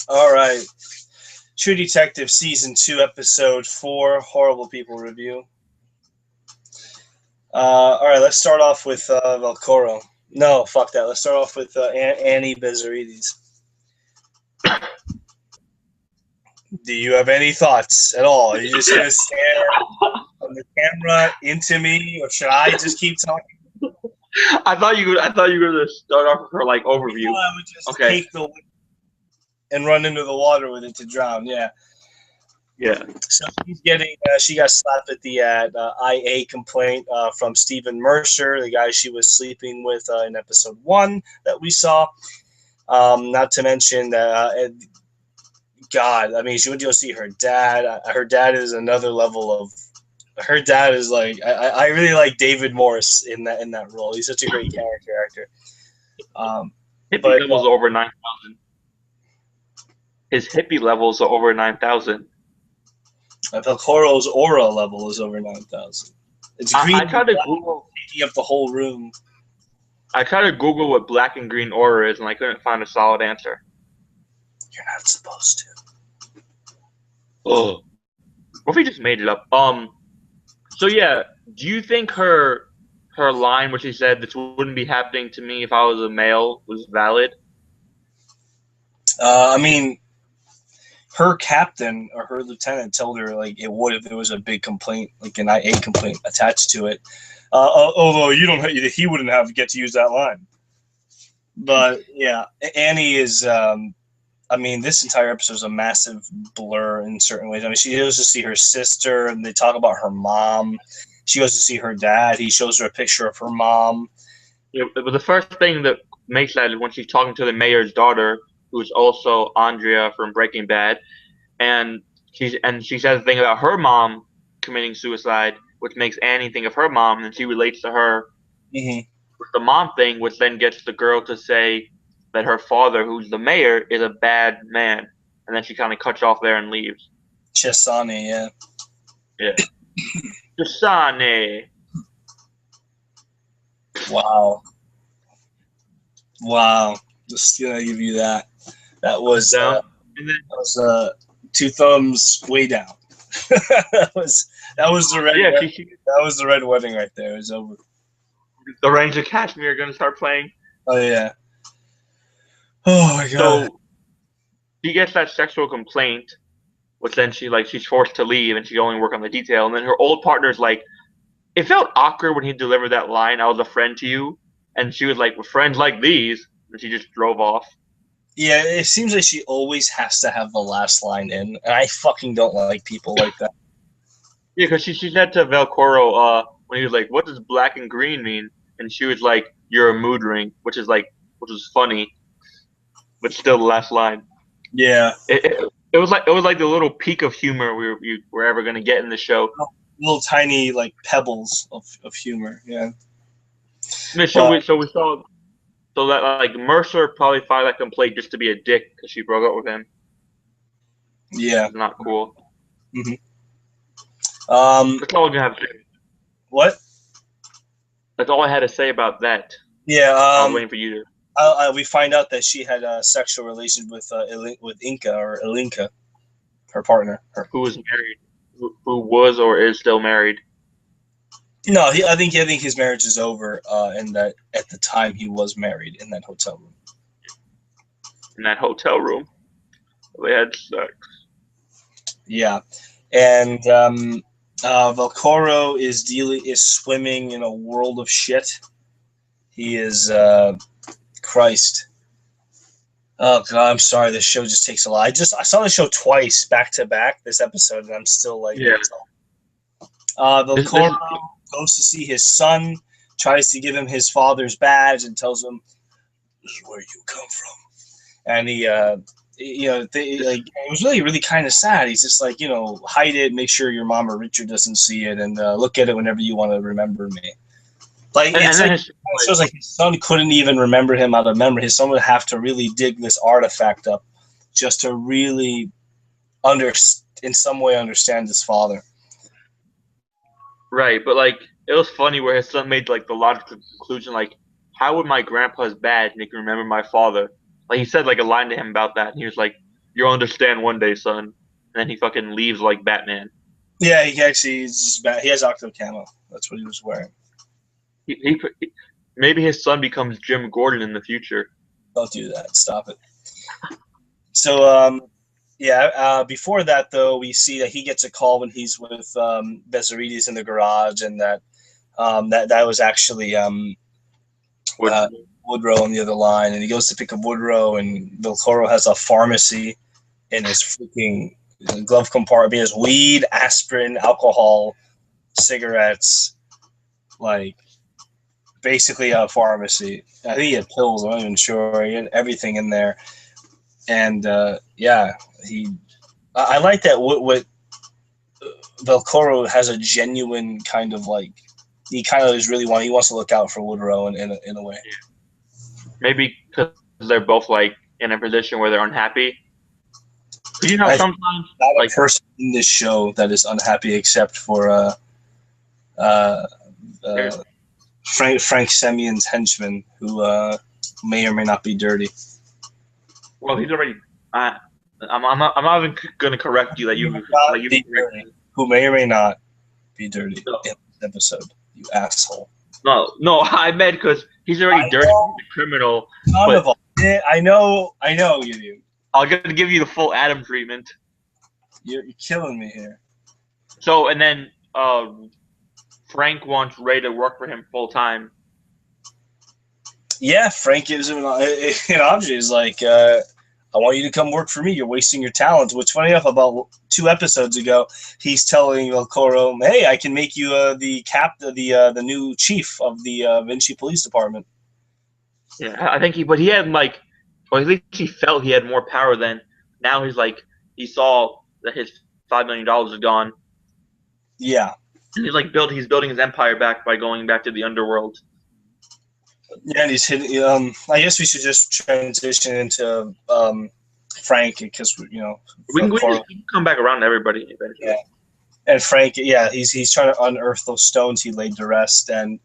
All right. True Detective Season 2, Episode 4, Horrible People Review. All right, let's start off with Veloro. No, fuck that. Let's start off with Annie Bezzerides. Do you have any thoughts at all? Are you just going to stare on the camera into me, or should I just keep talking? I thought you were going to start off with her like overview. I would just take the and run into the water with it to drown. Yeah. Yeah. So she's getting. She got slapped at the IA complaint from Stephen Mercer, the guy she was sleeping with in episode 1 that we saw. Not to mention that. God, I mean, she went to go see her dad. Her dad is another level of. Her dad is like I really like David Morse in that role. He's such a great character actor. Hippie levels over 9,000. His hippie levels are over 9,000. Veloro's aura level is over 9,000. It's green. I tried to Google taking up the whole room. I tried to Google what black and green aura is, and I couldn't find a solid answer. You're not supposed to. Oh, what if he just made it up? So yeah, do you think her line, which she said, "This wouldn't be happening to me if I was a male," was valid? I mean, her captain or her lieutenant told her like it would if there was a big complaint, like an IA complaint attached to it. Although he wouldn't get to use that line. But yeah, Annie is. I mean, this entire episode is a massive blur in certain ways. I mean, she goes to see her sister, and they talk about her mom. She goes to see her dad. He shows her a picture of her mom. Yeah, but the first thing that makes that is when she's talking to the mayor's daughter, who's also Andrea from Breaking Bad, and she says a thing about her mom committing suicide, which makes Annie think of her mom, and then she relates to her with the mom thing, which then gets the girl to say that her father, who's the mayor, is a bad man, and then she kind of cuts off there and leaves. Chesani, yeah. Yeah. Chesani. Wow. Just gonna give you that. That was two thumbs way down. that was the red. Yeah, that was the red wedding right there. It was over. The Ranger Kashmir are gonna start playing. Oh yeah. Oh my god. So she gets that sexual complaint, which then she's forced to leave and she only work on the detail. And then her old partner's like, it felt awkward when he delivered that line, "I was a friend to you," and she was like, "With friends like these," and she just drove off. Yeah, it seems like she always has to have the last line in, and I fucking don't like people like that. Yeah, because she said to Veloro when he was like, "What does black and green mean?" and she was like, "You're a mood ring," which was funny, but still the last line. Yeah, it was like the little peak of humor we were ever gonna get in the show. Little tiny like pebbles of humor. Yeah. We saw so that like Mercer probably filed that complaint just to be a dick because she broke up with him. Yeah, it's not cool. Mm-hmm. That's all I have to say. What? That's all I had to say about that. Yeah, I was waiting for you to. We find out that she had sexual relations with Ilinka, her partner. Who was married, who was or is still married. No, I think his marriage is over, and that at the time he was married in that hotel room. In that hotel room, they had sex. Yeah, and Veloro is swimming in a world of shit. He is Christ. Oh god, I'm sorry. This show just takes a lot. I saw the show twice back to back this episode, and I'm still like, yeah. Veloro goes to see his son, tries to give him his father's badge, and tells him, "This is where you come from." And he, it was really, really kind of sad. He's just like, hide it, make sure your mom or Richard doesn't see it, and look at it whenever you want to remember me. It shows like his son couldn't even remember him out of memory. His son would have to really dig this artifact up just to really in some way understand his father. Right, but it was funny where his son made the logical conclusion, how would my grandpa's badge make me remember my father? He said a line to him about that, and he was like, You'll understand one day, son. And then he fucking leaves like Batman. Yeah, he actually he has Octo camo. That's what he was wearing. Maybe his son becomes Jim Gordon in the future. Don't do that. Stop it. So, before that, though, we see that he gets a call when he's with Bezzerides in the garage, and that was actually Woodrow on the other line. And he goes to pick up Woodrow, and Veloro has a pharmacy in his freaking glove compartment. He has weed, aspirin, alcohol, cigarettes, like basically a pharmacy. I think he had pills. I'm not even sure. He had everything in there. And I like that. What Veloro has a genuine kind of like, he kind of is really he wants to look out for Woodrow in a way. Maybe because they're both like in a position where they're unhappy. You know, sometimes not a person in this show that is unhappy except for Frank Semyon's henchman, who may or may not be dirty. Well, he's already. I'm not even gonna correct you that you who may or may not be dirty in this episode. You asshole. No, I meant because he's already dirty, criminal. I know you do. I'm gonna give you the full Adam treatment. You're killing me here. So, and then Frank wants Ray to work for him full time. Yeah, Frank gives him an option. He's like, I want you to come work for me. You're wasting your talents. Which, funny enough, about 2 episodes ago, he's telling Veloro, "Hey, I can make you the new chief of the Vinci Police Department." Yeah, I think he had like, or at least he felt he had more power than. Now he's like, he saw that his $5 million is gone. Yeah, and he's like he's building his empire back by going back to the underworld. Yeah, and he's hitting. I guess we should just transition into Frank because we can come back around to everybody eventually. Yeah, and Frank, he's trying to unearth those stones he laid to rest, and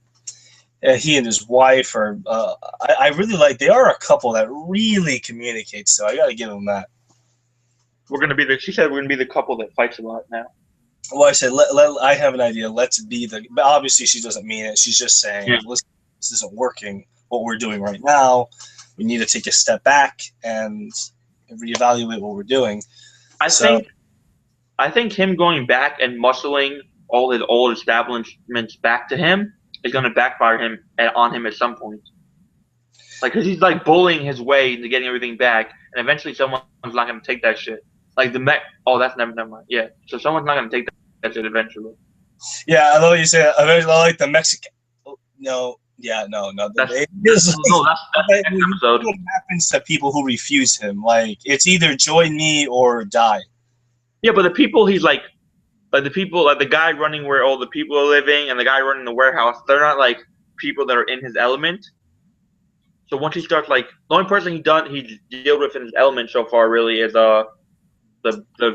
he and his wife are. I really like. They are a couple that really communicates. So I got to give them that. She said we're gonna be the couple that fights a lot now. Well, I said I have an idea. Let's be the. But obviously, she doesn't mean it. She's just saying, listen, this isn't working. What we're doing right now, we need to take a step back and reevaluate what we're doing. I think him going back and muscling all his old establishments back to him is going to backfire on him at some point. Like, because he's like bullying his way into getting everything back, and eventually someone's not going to take that shit. Like that's never mind. Yeah, so someone's not going to take that shit eventually. Yeah, I know what you say. I like the Mexican. No. Yeah, no. That's episode. What happens to people who refuse him? Like, it's either join me or die. Yeah, but the people he's like the people, like the guy running where all the people are living and the guy running the warehouse, they're not like people that are in his element. So once he starts, like, the only person he's dealt with in his element so far really is the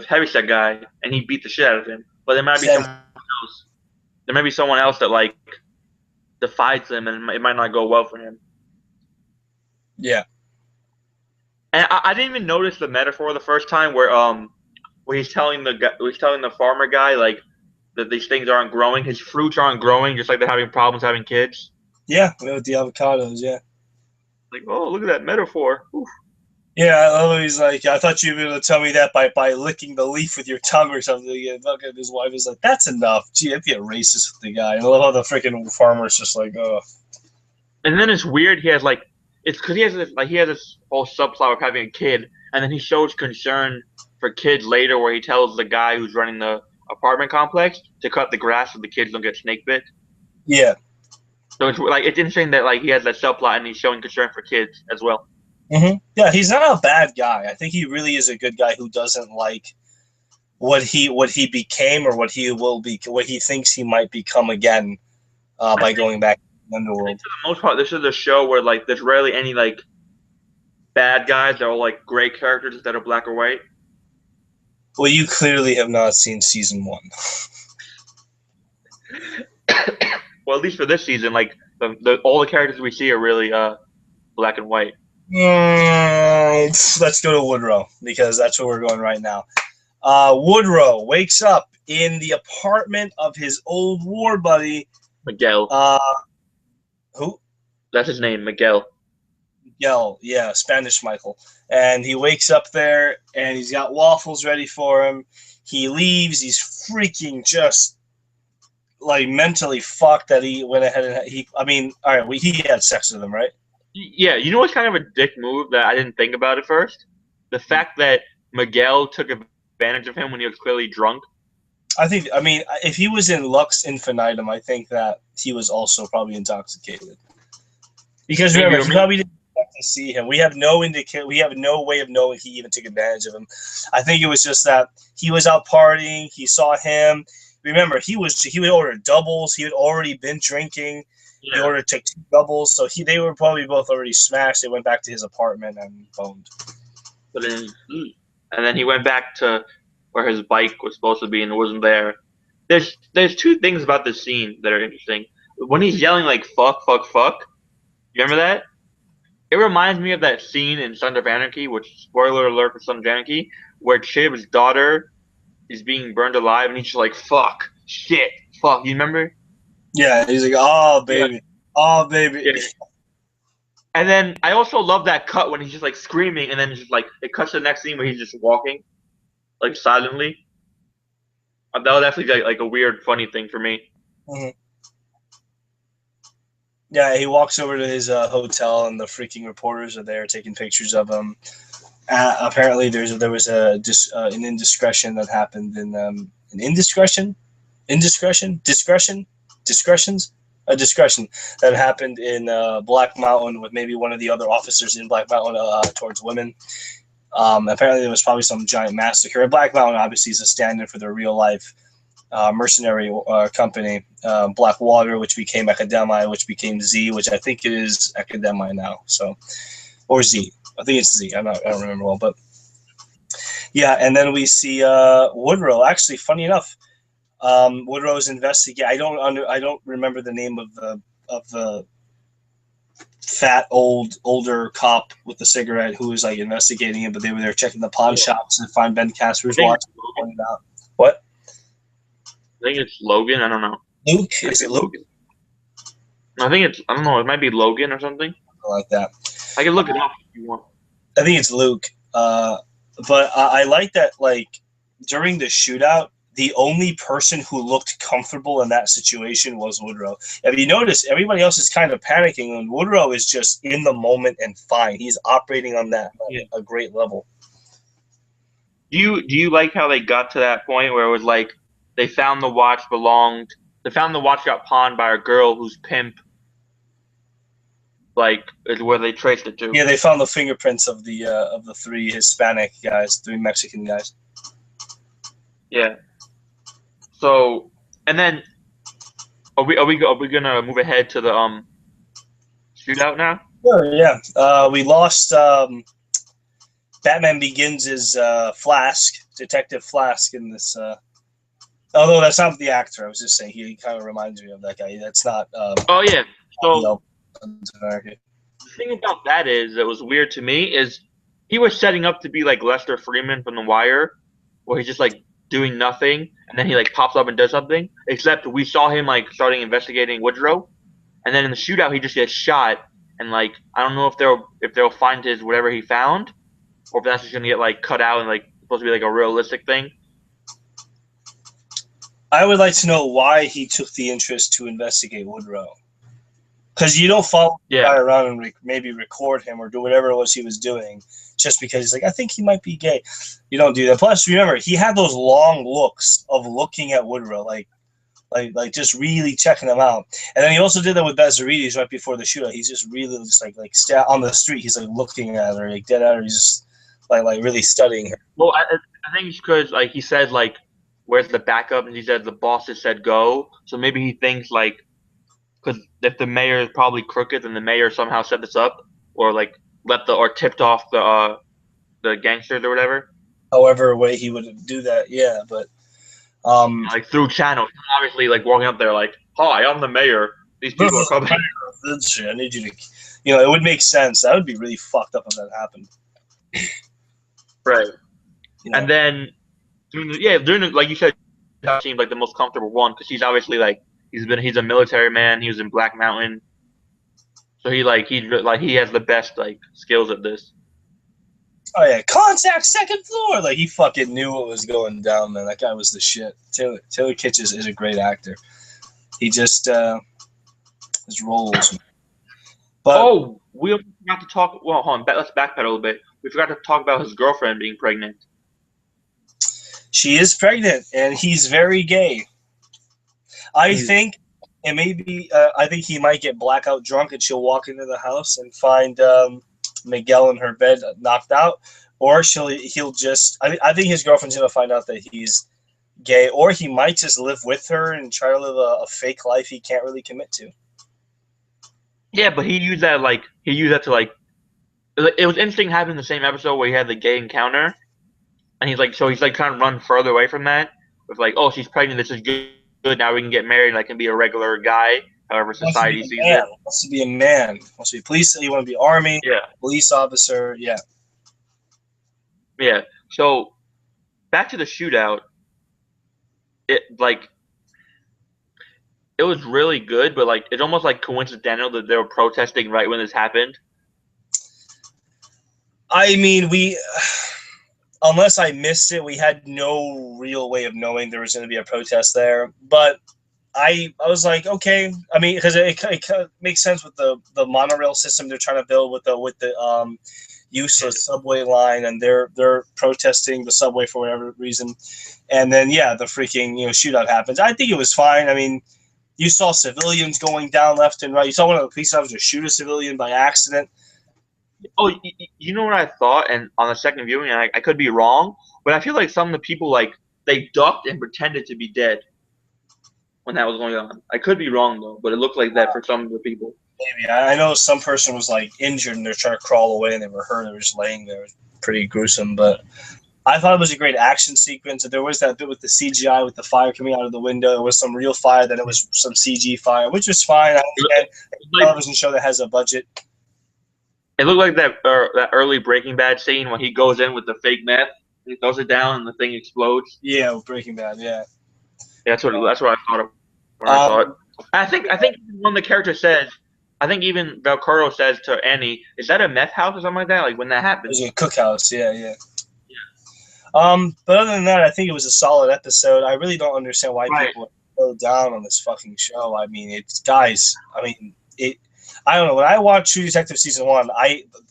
heavyset guy, and he beat the shit out of him. But there might be someone else. There may be someone else that like defies him, and it might not go well for him. Yeah. And I didn't even notice the metaphor the first time where he's telling the farmer guy like that these things aren't growing, his fruits aren't growing, just like they're having problems having kids. Yeah, with the avocados. Yeah. Like, oh, look at that metaphor. Oof. Yeah, he's like, I thought you were going to tell me that by licking the leaf with your tongue or something. And his wife is like, that's enough. Gee, I'd be a racist with the guy. And I love how the freaking farmer's just like, oh. And then it's weird. He has like, it's because he has this whole subplot of having a kid, and then he shows concern for kids later, where he tells the guy who's running the apartment complex to cut the grass so the kids don't get snake bit. Yeah. So it's interesting that like he has that subplot and he's showing concern for kids as well. Mm-hmm. Yeah, he's not a bad guy. I think he really is a good guy who doesn't like what he became or what he thinks he might become again by going back to the underworld. For the most part, this is a show where like there's rarely any like bad guys. They're all like gray characters instead of black or white. Well, you clearly have not seen season 1. Well, at least for this season, like all the characters we see are really black and white. Let's go to Woodrow because that's where we're going right now. Woodrow wakes up in the apartment of his old war buddy. Miguel. Who? That's his name, Miguel. Miguel, yeah, Spanish Michael. And he wakes up there, and he's got waffles ready for him. He leaves. He's freaking just like mentally fucked that he went ahead and he. I mean, all right, he had sex with him, right? Yeah, you know what's kind of a dick move that I didn't think about at first? The fact that Miguel took advantage of him when he was clearly drunk. I mean, if he was in Lux Infinitum, I think that he was also probably intoxicated. Because remember, he probably didn't expect to see him. We have no We have no way of knowing he even took advantage of him. I think it was just that he was out partying. He saw him. Remember, he would order doubles. He had already been drinking. Yeah. He ordered two doubles, so they were probably both already smashed. They went back to his apartment and boned. And then he went back to where his bike was supposed to be and it wasn't there. There's two things about this scene that are interesting. When he's yelling like fuck, fuck, fuck, you remember that? It reminds me of that scene in Sons of Anarchy, which, spoiler alert for Sons of Anarchy, where Chib's daughter is being burned alive and he's just like, fuck, shit, fuck. You remember? Yeah, he's like, oh, baby. Yeah. Oh, baby. Yeah. And then I also love that cut when he's just like screaming and then just like it cuts to the next scene where he's just walking, like silently. That was actually like a weird, funny thing for me. Mm-hmm. Yeah, he walks over to his hotel and the freaking reporters are there taking pictures of him. Apparently, there was an indiscretion that happened in an indiscretion that happened in Black Mountain with maybe one of the other officers in Black Mountain towards women. Apparently, there was probably some giant massacre. Black Mountain obviously is a stand-in for their real life mercenary company, Blackwater, which became Academi, which became Z, which I think it is Academi now. So, or Z. I think it's Z. I don't remember well, but yeah. And then we see Woodrow. Actually, funny enough, Woodrow is investigating. I don't remember the name of the fat older cop with the cigarette who was like investigating it, but they were there checking the pawn shops to find Ben Casper's watch. Pointed out. What? I think it's Logan. I don't know. Luke? Is it Luke? I think it's. I don't know. It might be Logan or something. Like that. I can look it up if you want. I think it's Luke. But I like that. Like during the shootout, the only person who looked comfortable in that situation was Woodrow. If you notice, everybody else is kind of panicking, and Woodrow is just in the moment and fine. He's operating on that a great level. Do you like how they got to that point where it was like they found the watch got pawned by a girl whose pimp like is where they traced it to? Yeah, they found the fingerprints of the three Hispanic guys, three Mexican guys. Yeah. So, and then are we gonna move ahead to the shootout now? Sure. Yeah. We lost Batman Begins' Detective Flask in this. Although that's not the actor. I was just saying he kind of reminds me of that guy. That's not. Oh yeah. So the thing about that is that was weird to me is he was setting up to be like Lester Freeman from The Wire, where he's just like doing nothing, and then he like pops up and does something. Except we saw him like starting investigating Woodrow, and then in the shootout he just gets shot, and like I don't know if they'll find his whatever he found, or if that's just gonna get like cut out and like supposed to be like a realistic thing. I would like to know why he took the interest to investigate Woodrow. Because you don't follow the guy around and maybe record him or do whatever it was he was doing just because he's like, I think he might be gay. You don't do that. Plus, remember, he had those long looks of looking at Woodrow, like just really checking him out. And then he also did that with Bezzerides right before the shootout. He's just really just like on the street. He's like looking at her, like dead at her. He's just like really studying her. Well, I think it's because like he said like, where's the backup? And he said the boss just said go. So maybe he thinks like, because if the mayor is probably crooked, then the mayor somehow set this up, or like tipped off the gangsters or whatever. However way he would do that, yeah, but like through channels, obviously like walking up there like, hi, I'm the mayor. These people are coming. I need you to You know, it would make sense. That would be really fucked up if that happened. Right. You know? And then during the, like you said, that seemed like the most comfortable one because he's obviously like he's a military man. He was in Black Mountain, so he has the best like skills at this. Oh yeah, contact second floor. Like he fucking knew what was going down, man. That guy was the shit. Taylor Kitsch is a great actor. He just his roles. But we forgot to talk. Well, hold on. Let's backpedal a little bit. We forgot to talk about his girlfriend being pregnant. She is pregnant, and he's very gay. I think, and maybe I think he might get blackout drunk, and she'll walk into the house and find Miguel in her bed knocked out, or he'll just. I think his girlfriend's gonna find out that he's gay, or he might just live with her and try to live a fake life he can't really commit to. Yeah, but he used that to like. It was interesting having the same episode where he had the gay encounter, and he's like trying to run further away from that with like, oh, she's pregnant, this is good. Now we can get married, and I can be a regular guy. However, society sees it. Wants to be a man. Wants to be police. You want to be army. Yeah. Police officer. Yeah. Yeah. So back to the shootout. It was really good, but like it's almost like coincidental that they were protesting right when this happened. I mean, unless I missed it, we had no real way of knowing there was going to be a protest there. But I was like, okay. I mean, because it makes sense with the monorail system they're trying to build with the useless subway line, and they're protesting the subway for whatever reason. And then the freaking shootout happens. I think it was fine. I mean, you saw civilians going down left and right. You saw one of the police officers shoot a civilian by accident. Oh, you know what I thought, and on the second viewing, I could be wrong, but I feel like some of the people they ducked and pretended to be dead when that was going on. I could be wrong though, but it looked like that for some of the people. Maybe I know some person was injured and they're trying to crawl away and they were hurt. They were just laying there. It was pretty gruesome, but I thought it was a great action sequence. There was that bit with the CGI with the fire coming out of the window. It was some real fire, then it was some CG fire, which was fine. I understand a television show that has a budget. It looked like that early Breaking Bad scene when he goes in with the fake meth, he throws it down, and the thing explodes. Yeah, Breaking Bad. Yeah, that's what I thought of when I saw it. I think when the character says, I think even Veloro says to Annie, "Is that a meth house or something like that?" Like when that happens. It was a cookhouse. Yeah. But other than that, I think it was a solid episode. I really don't understand why people go down on this fucking show. I mean, I don't know. When I watched True Detective Season 1,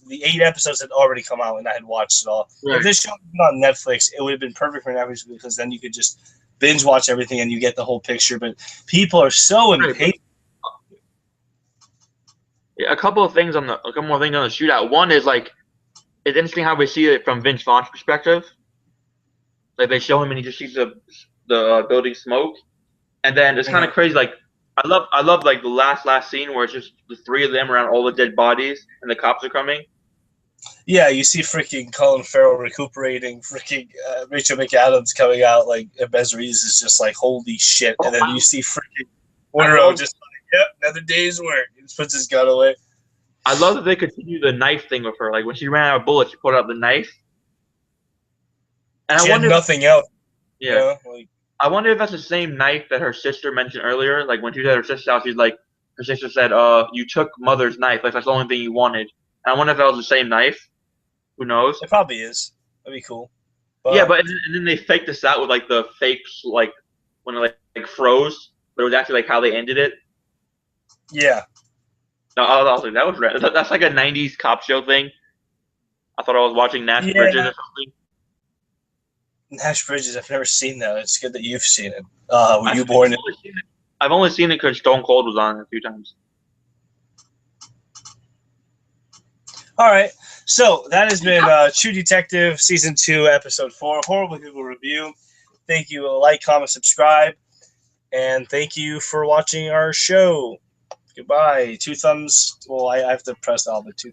the 8 episodes had already come out and I had watched it all. Right. If this show had been on Netflix, it would have been perfect for Netflix because then you could just binge watch everything and you get the whole picture. But people are so impatient. Yeah, a couple more things on the shootout. One is it's interesting how we see it from Vince Vaughn's perspective. Like they show him and he just sees the building smoke, and then it's kind of crazy. I love the last scene where it's just the three of them around all the dead bodies and the cops are coming. Yeah, you see freaking Colin Farrell recuperating, freaking Rachel McAdams coming out Bezzerides is just holy shit, and then you see freaking Woodrow just yep, another day's work. He just puts his gun away. I love that they continue the knife thing with her. Like when she ran out of bullets, she pulled out the knife. And she had nothing else. Yeah. I wonder if that's the same knife that her sister mentioned earlier. Like when she was at her sister's house, her sister said, you took mother's knife. Like that's the only thing you wanted. And I wonder if that was the same knife. Who knows? It probably is. That'd be cool. But, yeah, and then they faked this out with the fakes, when it froze, but it was actually how they ended it. Yeah. No, I was like, that was rad. That's like a 90s cop show thing. I thought I was watching Nash Bridges or something. Nash Bridges, I've never seen that. It's good that you've seen it. Were you born in? I've only seen it because Stone Cold was on it a few times. All right. So that has been True Detective Season 2, Episode 4, Horrible People Review. Thank you. Like, comment, subscribe. And thank you for watching our show. Goodbye. 2 thumbs. Well, I have to press all the 2